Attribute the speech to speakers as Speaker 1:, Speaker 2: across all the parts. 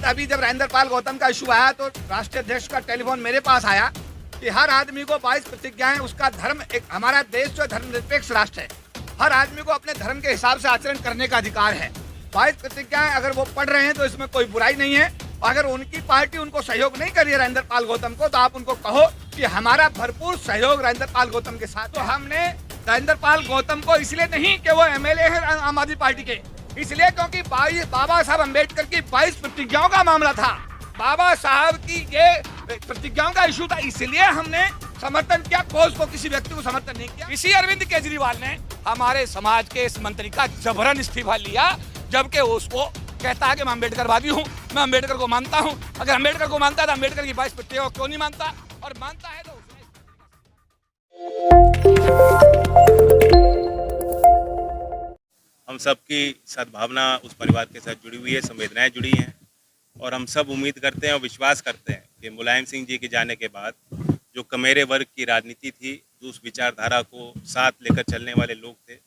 Speaker 1: अभी जब राजेंद्रपाल गौतम का इशू आया तो राष्ट्रीय अध्यक्ष का टेलीफोन मेरे पास आया कि हर आदमी को 22 प्रतिज्ञाएं, उसका धर्म, एक हमारा देश जो धर्मनिरपेक्ष राष्ट्र है, हर आदमी को अपने धर्म के हिसाब से आचरण करने का अधिकार है। 22 प्रतिज्ञाएं अगर वो पढ़ रहे हैं तो इसमें कोई बुराई नहीं है। अगर उनकी पार्टी उनको सहयोग नहीं कर रही है राजेंद्रपाल गौतम को, तो आप उनको कहो कि हमारा भरपूर सहयोग राजेंद्रपाल गौतम के साथ। तो हमने राजेंद्रपाल गौतम को इसलिए नहीं कि वो एमएलए है आम आदमी पार्टी के, इसलिए क्योंकि बाबा साहब अम्बेडकर की 22 प्रतिज्ञाओं का मामला था। बाबा साहब की ये प्रतिज्ञाओं का इशू था, इसलिए हमने समर्थन किया। कोर्स को किसी व्यक्ति को समर्थन नहीं किया। इसी अरविंद केजरीवाल ने हमारे समाज के इस मंत्री का जबरन इस्तीफा लिया, जबकि उसको कहता है कि मैं अम्बेडकरवादी हूँ, मैं अम्बेडकर को मानता हूँ। अगर अम्बेडकर को मानता है तो अम्बेडकर की 22 प्रतिज्ञाओं क्यों नहीं मानता, और मानता है तो
Speaker 2: हम सबकी सद्भावना उस परिवार के साथ जुड़ी हुई है, संवेदनाएं जुड़ी हैं, और हम सब उम्मीद करते हैं और विश्वास करते हैं कि मुलायम सिंह जी के जाने के बाद जो कमेरे वर्ग की राजनीति थी, जो उस विचारधारा को साथ लेकर चलने वाले लोग थे,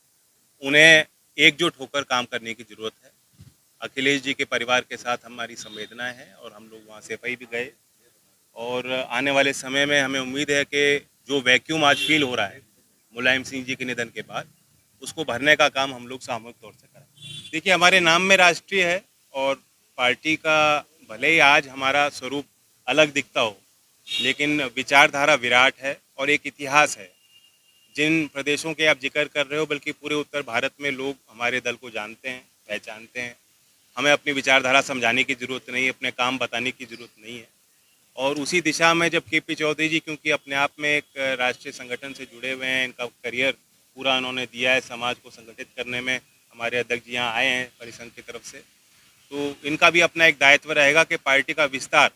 Speaker 2: उन्हें एकजुट होकर काम करने की ज़रूरत है। अखिलेश जी के परिवार के साथ हमारी संवेदना है और हम लोग वहाँ सेफई भी गए, और आने वाले समय में हमें उम्मीद है कि जो वैक्यूम आज फील हो रहा है मुलायम सिंह जी के निधन के बाद, उसको भरने का काम हम लोग सामूहिक तौर से करें। देखिए, हमारे नाम में राष्ट्रीय है, और पार्टी का भले ही आज हमारा स्वरूप अलग दिखता हो, लेकिन विचारधारा विराट है और एक इतिहास है। जिन प्रदेशों के आप जिक्र कर रहे हो, बल्कि पूरे उत्तर भारत में लोग हमारे दल को जानते हैं, पहचानते हैं। हमें अपनी विचारधारा समझाने की ज़रूरत नहीं है, अपने काम बताने की ज़रूरत नहीं है। और उसी दिशा में जब केपी चौधरी जी, क्योंकि अपने आप में एक राष्ट्रीय संगठन से जुड़े हुए हैं, इनका करियर पूरा उन्होंने दिया है समाज को संगठित करने में, हमारे अध्यक्ष जी यहाँ आए हैं परिसंघ की तरफ से, तो इनका भी अपना एक दायित्व रहेगा कि पार्टी का विस्तार,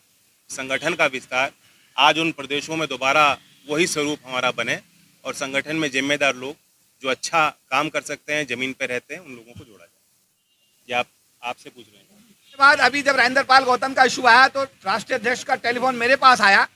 Speaker 2: संगठन का विस्तार आज उन प्रदेशों में दोबारा वही स्वरूप हमारा बने, और संगठन में जिम्मेदार लोग जो अच्छा काम कर सकते हैं, ज़मीन पर रहते हैं, उन लोगों को जोड़ा जाए। ये आपसे पूछ रहे हैं।
Speaker 1: उसके बाद अभी जब राजेंद्रपाल गौतम का इशू आया तो राष्ट्रीय अध्यक्ष का टेलीफोन मेरे पास आया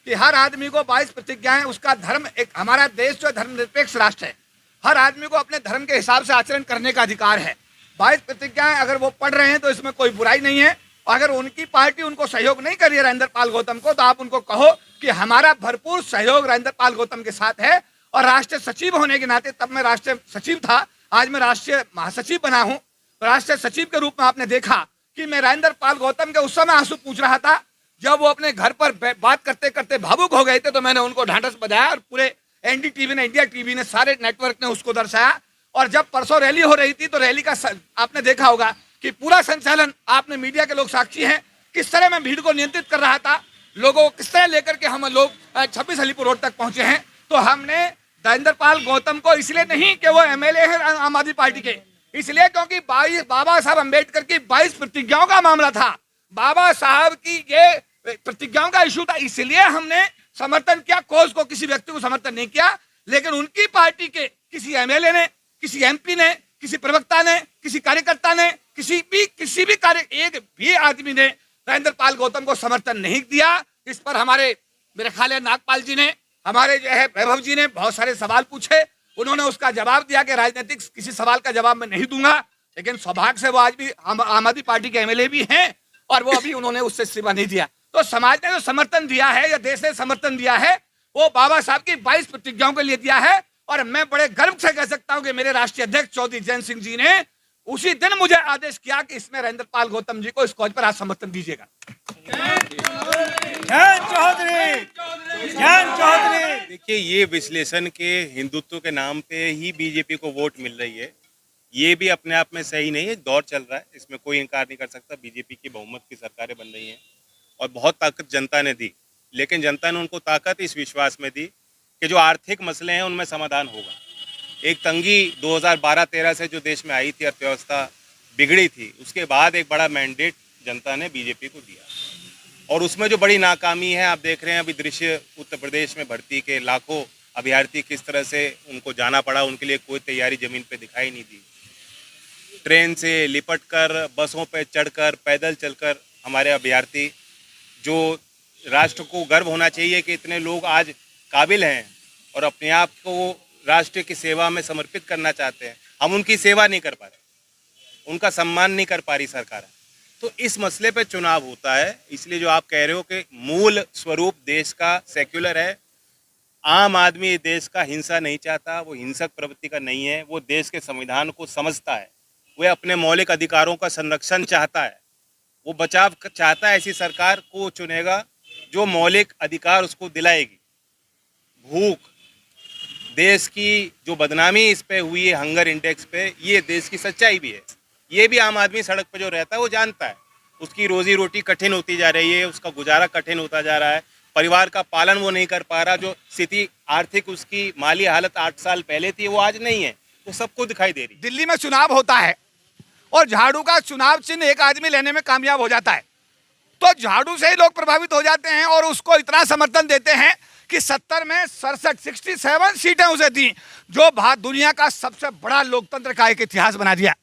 Speaker 1: कि हर आदमी को 22 प्रतिज्ञाएं, उसका धर्म, एक हमारा देश जो धर्मनिरपेक्ष राष्ट्र है, हर आदमी को अपने धर्म के हिसाब से आचरण करने का अधिकार है। 22 प्रतिज्ञाएं अगर वो पढ़ रहे हैं तो इसमें कोई बुराई नहीं है। अगर उनकी पार्टी उनको सहयोग नहीं कर रही है राजेंद्रपाल गौतम को, तो आप उनको कहो कि हमारा भरपूर सहयोग राजेंद्रपाल गौतम के साथ है। और राष्ट्रीय सचिव होने के नाते, तब मैं राष्ट्रीय सचिव था, आज मैं राष्ट्रीय महासचिव बना हूँ। राष्ट्रीय सचिव के रूप में आपने देखा कि मैं राजेंद्रपाल गौतम के उस समय आंसू पूछ रहा था जब वो अपने घर पर बात करते करते भावुक हो गए थे, तो मैंने उनको ढांढस बजाया, और पूरे एनडीटीवी ने, इंडिया टीवी ने, सारे नेटवर्क ने उसको दर्शाया। और जब परसों रैली हो रही थी तो रैली का आपने देखा होगा कि पूरा संचालन, आपने मीडिया के लोग साक्षी हैं, किस तरह मैं भीड़ को नियंत्रित कर रहा था, लोगों को किस तरह लेकर के हम लोग 26 हलीपुर रोड तक पहुंचे हैं। तो हमने राजेंद्रपाल गौतम को इसलिए नहीं कि वो एमएलए है आम आदमी पार्टी के, इसलिए क्योंकि बाबा साहब अम्बेडकर की 22 प्रतिज्ञाओं का मामला था। बाबा साहब की ये प्रतिज्ञाओं का इशू था, इसलिए हमने समर्थन किया। कोर्स को किसी व्यक्ति को समर्थन नहीं किया, लेकिन उनकी पार्टी के किसी एमएलए ने, किसी एमपी ने, किसी प्रवक्ता ने, किसी कार्यकर्ता ने, एक भी आदमी ने राजेंद्रपाल गौतम को समर्थन नहीं दिया। इस पर हमारे, मेरे ख्याल है नागपाल जी ने, हमारे जो है वैभव जी ने बहुत सारे सवाल पूछे, उन्होंने उसका जवाब दिया कि राजनीतिक किसी सवाल का जवाब मैं नहीं दूंगा। लेकिन सौभाग्य से वो आज भी आम आदमी पार्टी के एमएलए भी हैं, और वो अभी उन्होंने उससे इस्तीफा नहीं दिया। तो समाज ने जो समर्थन दिया है, या देश ने समर्थन दिया है, वो बाबा साहब की 22 प्रतिज्ञाओं के लिए दिया है। और मैं बड़े गर्व से कह सकता हूं कि मेरे राष्ट्रीय अध्यक्ष चौधरी जयंत सिंह जी ने उसी दिन मुझे आदेश किया कि इसमें राजेंद्रपाल गौतम जी को इस कॉज पर आज समर्थन दीजिएगा।
Speaker 2: देखिए, ये विश्लेषण के हिंदुत्व के नाम पे ही बीजेपी को वोट मिल रही है, ये भी अपने आप में सही नहीं है। दौर चल रहा है, इसमें कोई इनकार नहीं कर सकता। बीजेपी की बहुमत की सरकारें बन रही हैं, और बहुत ताकत जनता ने दी, लेकिन जनता ने उनको ताकत इस विश्वास में दी कि जो आर्थिक मसले हैं उनमें समाधान होगा। एक तंगी 2012-13 से जो देश में आई थी, अर्थव्यवस्था बिगड़ी थी, उसके बाद एक बड़ा मैंडेट जनता ने बीजेपी को दिया, और उसमें जो बड़ी नाकामी है, आप देख रहे हैं अभी दृश्य, उत्तर प्रदेश में भर्ती के लाखों अभ्यर्थी किस तरह से उनको जाना पड़ा, उनके लिए कोई तैयारी जमीन पे दिखाई नहीं दी। ट्रेन से लिपट कर, बसों पे चढ़कर, पैदल चलकर हमारे अभ्यर्थी, जो राष्ट्र को गर्व होना चाहिए कि इतने लोग आज काबिल हैं और अपने आप को राष्ट्र की सेवा में समर्पित करना चाहते हैं, हम उनकी सेवा नहीं कर पा रहे, उनका सम्मान नहीं कर पा रही सरकार। तो इस मसले पे चुनाव होता है। इसलिए जो आप कह रहे हो कि मूल स्वरूप देश का सेक्युलर है, आम आदमी देश का हिंसा नहीं चाहता, वो हिंसक प्रवृत्ति का नहीं है, वो देश के संविधान को समझता है, वह अपने मौलिक अधिकारों का संरक्षण चाहता है, वो बचाव चाहता है। ऐसी सरकार को चुनेगा जो मौलिक अधिकार उसको दिलाएगी। भूख, देश की जो बदनामी इस पे हुई है हंगर इंडेक्स पे, ये देश की सच्चाई भी है। ये भी आम आदमी सड़क पे जो रहता है वो जानता है, उसकी रोजी रोटी कठिन होती जा रही है, उसका गुजारा कठिन होता जा रहा है, परिवार का पालन वो नहीं कर पा रहा, जो स्थिति आर्थिक उसकी माली हालत 8 साल पहले थी वो आज नहीं है, वो सबको दिखाई दे रही।
Speaker 1: दिल्ली में चुनाव होता है और झाड़ू का चुनाव चिन्ह एक आदमी लेने में कामयाब हो जाता है, तो झाड़ू से ही लोग प्रभावित हो जाते हैं और उसको इतना समर्थन देते हैं कि 70 में 67 सीटें उसे दी, जो दुनिया का सबसे बड़ा लोकतंत्र का एक इतिहास बना दिया।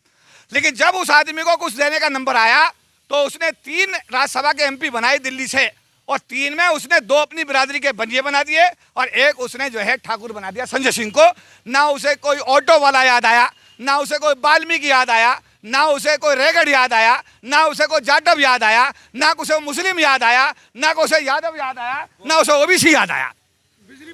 Speaker 1: लेकिन जब उस आदमी को कुछ देने का नंबर आया तो उसने 3 राज्यसभा के एमपी बनाए दिल्ली से, और 3 में उसने 2 अपनी बिरादरी के बनिए बना दिए और एक उसने जो है ठाकुर बना दिया संजय सिंह को। ना उसे कोई ऑटो वाला याद आया, ना उसे कोई वाल्मीकि याद आया, ना उसे कोई रेगड़ याद आया, ना उसे कोई जाटव याद आया, ना उसे मुस्लिम याद आया, ना उसे यादव याद आया, ना उसे ओबीसी याद आया।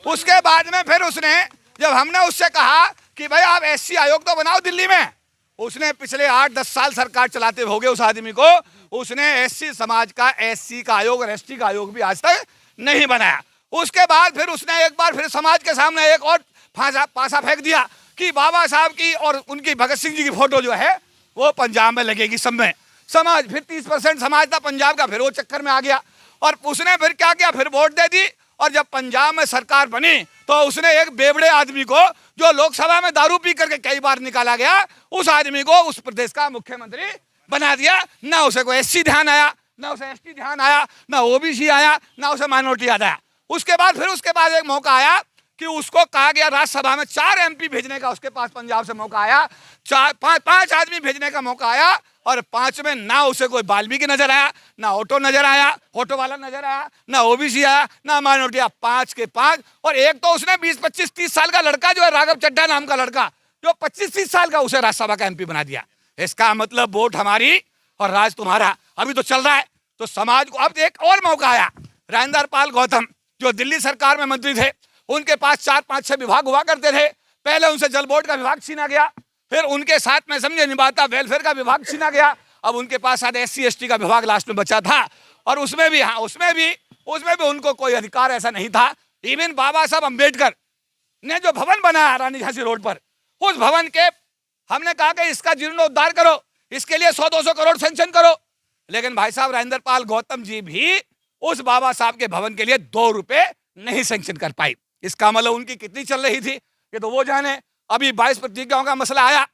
Speaker 1: उसके बाद में फिर उसने, जब हमने उससे कहा कि भाई आप एससी आयोग तो बनाओ दिल्ली में, उसने पिछले 8-10 साल सरकार चलाते हो गए उस आदमी को, उसने एससी समाज का, एससी का आयोग और एसटी का आयोग भी आज तक नहीं बनाया। उसके बाद फिर उसने एक बार फिर समाज के सामने एक और पासा फेंक दिया कि बाबा साहब की और उनकी भगत सिंह जी की फोटो जो है वो पंजाब में लगेगी सब में। समाज फिर 30% समाज था पंजाब का, फिर वो चक्कर में आ गया और उसने फिर क्या किया, फिर वोट दे दी। और जब पंजाब में सरकार बनी तो उसने एक बेवड़े आदमी को, जो लोकसभा में दारू पी करके कई बार निकाला गया, उस आदमी को उस प्रदेश का मुख्यमंत्री बना दिया। ना उसे कोई एससी ध्यान आया, ना उसे एसटी ध्यान आया, ना ओबीसी आया, ना उसे माइनॉरिटी याद आया। उसके बाद एक मौका आया कि उसको कहा गया राज्यसभा में 4 एमपी भेजने का, उसके पास पंजाब से मौका आया, 5 आदमी भेजने का मौका आया और 5 में ना उसे कोई वाल्मीकि नजर आया, ना ऑटो नजर आया, ऑटो वाला नजर आया, ना ओबीसी आया, ना माइनॉरिटी आया। 5 के 5। और एक तो उसने 20-25-30 साल का लड़का जो है राघव चड्ढा नाम का लड़का, जो 25-30 साल का, उसे राज्यसभा का एमपी बना दिया। इसका मतलब वोट हमारी और राज तुम्हारा अभी तो चल रहा है। तो समाज को अब एक और मौका आया। राजेंद्र पाल गौतम जो दिल्ली सरकार में मंत्री थे, उनके पास 4-5-6 विभाग हुआ करते थे। पहले उनसे जल बोर्ड का विभाग छीना गया, फिर उनके साथ में समझे निभाता वेलफेयर का विभाग छीना गया, अब उनके पास शायद एससी एसटी का विभाग लास्ट में बचा था और उसमें भी उनको कोई अधिकार ऐसा नहीं था। इवन बाबा साहब अम्बेडकर ने जो भवन बनाया रानी झांसी रोड पर, उस भवन के हमने कहा कि इसका जीर्णोद्धार करो, इसके लिए 100-200 करोड़ सेंक्शन करो, लेकिन भाई साहब राजेंद्र पाल गौतम जी भी उस बाबा साहब के भवन के लिए 2 रुपए नहीं सेंक्शन कर पाई। इसका मतलब उनकी कितनी चल रही थी ये तो वो जाने। अभी 22 प्रतिज्ञाओं का मसला आया,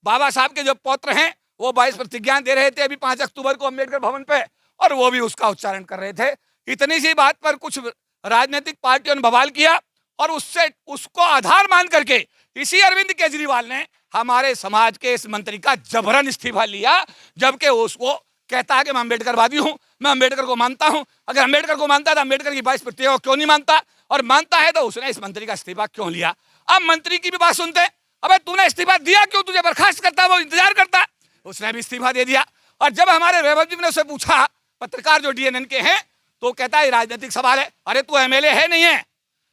Speaker 1: बाबा साहब के जो पौत्र हैं वो 22 प्रतिज्ञाएं दे रहे थे अभी 5 अक्टूबर को अम्बेडकर भवन पे, और वो भी उसका उच्चारण कर रहे थे। इतनी सी बात पर कुछ राजनीतिक पार्टियों ने बवाल किया और उसको आधार मान करके इसी अरविंद केजरीवाल ने हमारे समाज के इस मंत्री का जबरन इस्तीफा लिया, जबकि उसको कहता है कि मैं अम्बेडकरवादी हूं, मैं अम्बेडकर को मानता हूं। अगर अम्बेडकर को मानता था अम्बेडकर की 22 प्रतिज्ञाओं क्यों नहीं मानता, और मानता है तो उसने इस मंत्री का इस्तीफा क्यों लिया। अब मंत्री की भी बात सुनते हैं, अबे तूने इस्तीफा दिया क्यों, तुझे बर्खास्त करता है वो इंतजार करता है, उसने भी इस्तीफा दे दिया। और जब हमारे वैभव जी ने उससे पूछा, पत्रकार जो डीएनएन के हैं, तो कहता है राजनीतिक सवाल है। अरे तू एमएलए है नहीं है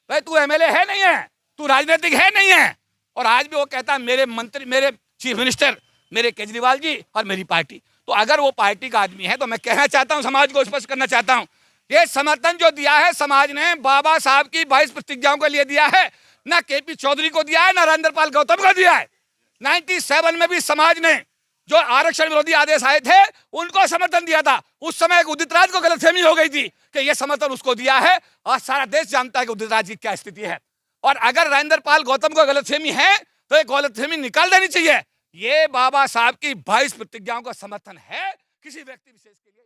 Speaker 1: भाई, तू एमएलए है नहीं है, तू राजनीतिक है नहीं है। और आज भी वो कहता है मेरे मंत्री, मेरे चीफ मिनिस्टर, मेरे केजरीवाल जी और मेरी पार्टी। तो अगर वो पार्टी का आदमी है तो मैं कहना चाहता हूं, समाज को स्पष्ट करना चाहता हूं, ये समर्थन जो दिया है समाज ने बाबा साहब की 22 प्रतिज्ञाओं के लिए दिया है, ना केपी चौधरी को दिया है, ना राजेंद्र पाल गौतम को दिया है। 97 में भी समाज ने जो आरक्षण विरोधी आदेश आए थे उनको समर्थन दिया था। उस समय एक उदित राज को गलतफहमी हो गई थी कि यह समर्थन उसको दिया है, और सारा देश जानता है कि उदित राज की क्या स्थिति है। और अगर राजेंद्र पाल गौतम को गलतफहमी है तो एक गलतफहमी निकाल देनी चाहिए। ये बाबा साहब की 22 प्रतिज्ञाओं का समर्थन है किसी व्यक्ति विशेष के लिए।